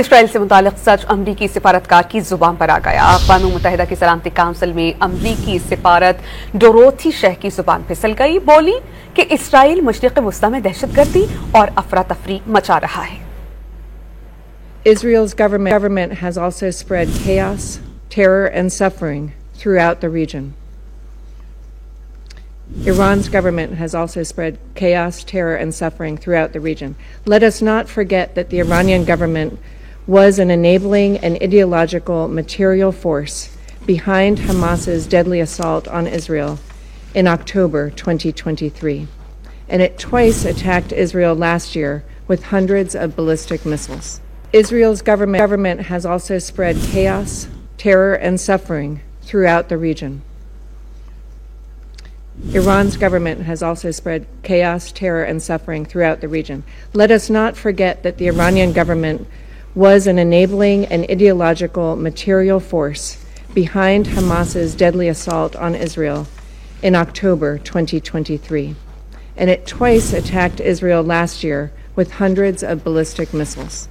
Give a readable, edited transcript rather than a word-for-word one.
Israel से मुतालिक सच अमरीकी सफारतकार की जुबान पर आ गया। अक़वाम मुत्तहिदा की सलामती काउंसिल में अमरीकी सफारत डोरोथी शेह की जुबान फिसल गई। बोली कि इसराइल मशरिक़ वस्ता में दहशतगर्दी और अफरा तफरी मचा रहा है। Israel's government has also spread chaos, terror and suffering throughout the region. Iran's government has also spread chaos, terror and suffering throughout the region. Let us not forget that the Iranian government was an enabling and ideological material force behind Hamas's deadly assault on Israel in October 2023. And it twice attacked Israel last year with hundreds of ballistic missiles. Israel's government has also spread chaos, terror and suffering throughout the region. Iran's government has also spread chaos, terror and suffering throughout the region. Let us not forget that the Iranian government was an enabling and ideological material force behind Hamas's deadly assault on Israel in October 2023. And it twice attacked Israel last year with hundreds of ballistic missiles.